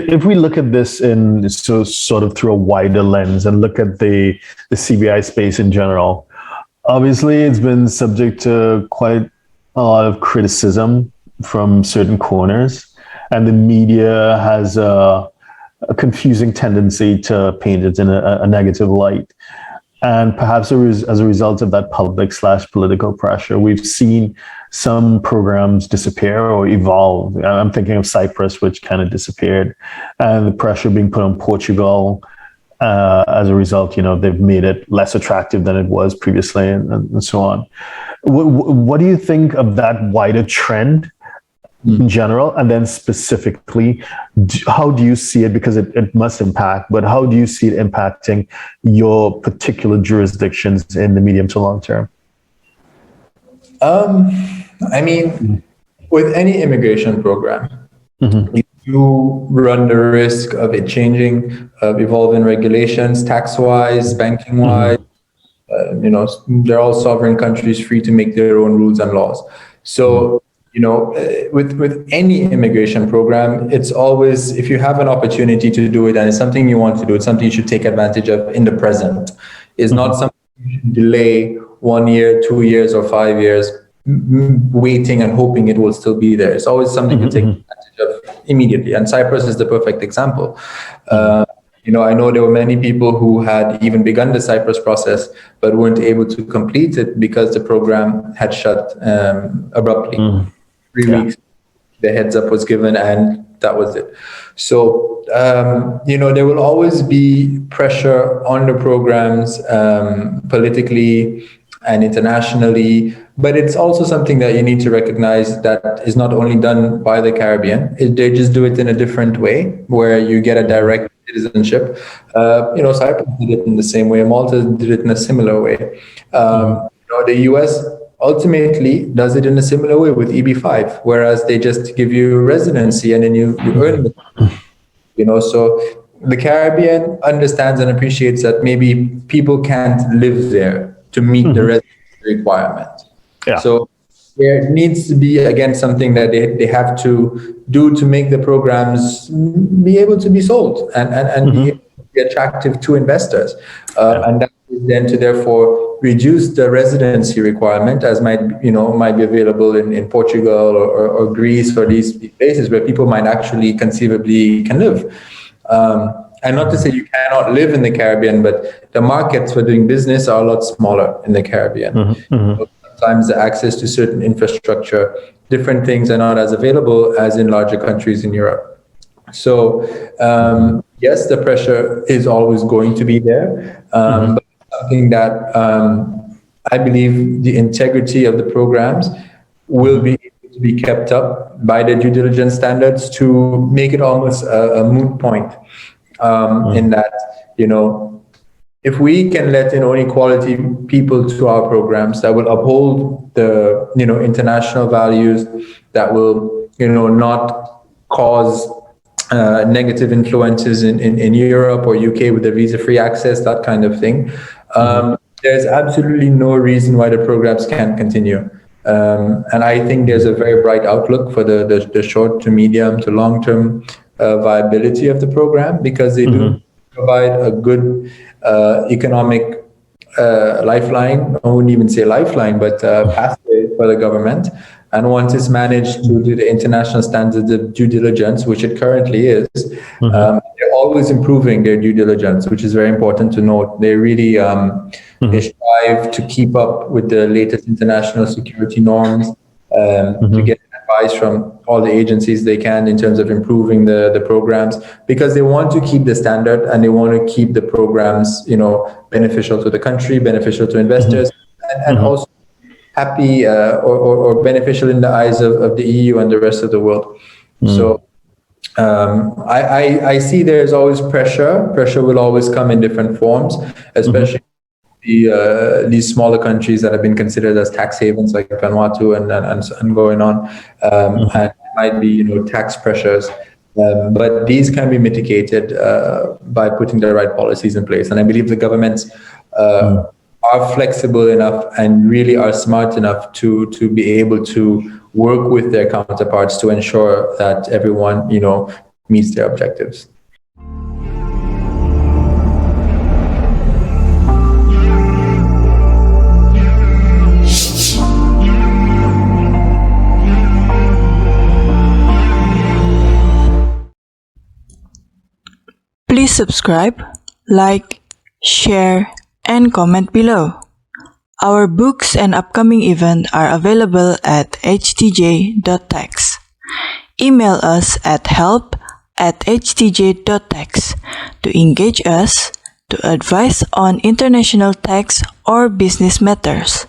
if we look at this in so sort of through a wider lens and look at the CBI space in general, obviously it's been subject to quite a lot of criticism from certain corners, and the media has a confusing tendency to paint it in a negative light. And perhaps as a result of that public/political pressure, we've seen some programs disappear or evolve. I'm thinking of Cyprus, which kind of disappeared, and the pressure being put on Portugal. As a result, they've made it less attractive than it was previously, and so on. What do you think of that wider trend in general, and then specifically, how do you see it? Because it must impact, but how do you see it impacting your particular jurisdictions in the medium to long term? With any immigration program, you run the risk of it changing, of evolving regulations, tax-wise, banking-wise. They're all sovereign countries free to make their own rules and laws. So, with any immigration program, it's always, if you have an opportunity to do it and it's something you want to do, it's something you should take advantage of in the present. It's not something you should delay 1 year, 2 years, or 5 years, waiting and hoping it will still be there. It's always something to take advantage of immediately. And Cyprus is the perfect example. I know there were many people who had even begun the Cyprus process, but weren't able to complete it because the program had shut abruptly. 3 weeks, the heads up was given, and that was it. So, there will always be pressure on the programs politically and internationally, but it's also something that you need to recognize that is not only done by the Caribbean. They just do it in a different way, where you get a direct citizenship. Cyprus did it in the same way. Malta did it in a similar way. The US ultimately does it in a similar way with EB5, whereas they just give you residency and then you earn it. So the Caribbean understands and appreciates that maybe people can't live there to meet the residency requirement. Yeah. So there needs to be, again, something that they have to do to make the programs be able to be sold and be attractive to investors. And that is then to therefore reduce the residency requirement, as might be available in Portugal or Greece, or these places where people might actually conceivably can live. And not to say you cannot live in the Caribbean, but the markets for doing business are a lot smaller in the Caribbean. So sometimes the access to certain infrastructure, different things are not as available as in larger countries in Europe. So yes, the pressure is always going to be there, but something that I believe the integrity of the programs will be able to be kept up by the due diligence standards to make it almost a moot point. In that, if we can let in only quality people to our programs that will uphold the, international values, that will, not cause negative influences in Europe or UK with the visa-free access, that kind of thing. There's absolutely no reason why the programs can't continue. And I think there's a very bright outlook for the short to medium to long-term viability of the program, because they do provide a good economic lifeline. I wouldn't even say lifeline, but pathway for the government. And once it's managed to do the international standards of due diligence, which it currently is, they're always improving their due diligence, which is very important to note. They really they strive to keep up with the latest international security norms, to get advice from all the agencies they can in terms of improving the programs, because they want to keep the standard and they want to keep the programs, beneficial to the country, beneficial to investors, and also happy or beneficial in the eyes of the EU and the rest of the world. So I see there's always pressure. Pressure will always come in different forms, especially these smaller countries that have been considered as tax havens, like Vanuatu and going on, and it might be tax pressures, but these can be mitigated by putting the right policies in place. And I believe the governments are flexible enough and really are smart enough to be able to work with their counterparts to ensure that everyone meets their objectives. Please subscribe, like, share, and comment below. Our books and upcoming events are available at htj.tax. Email us at help@htj.tax to engage us, to advise on international tax or business matters.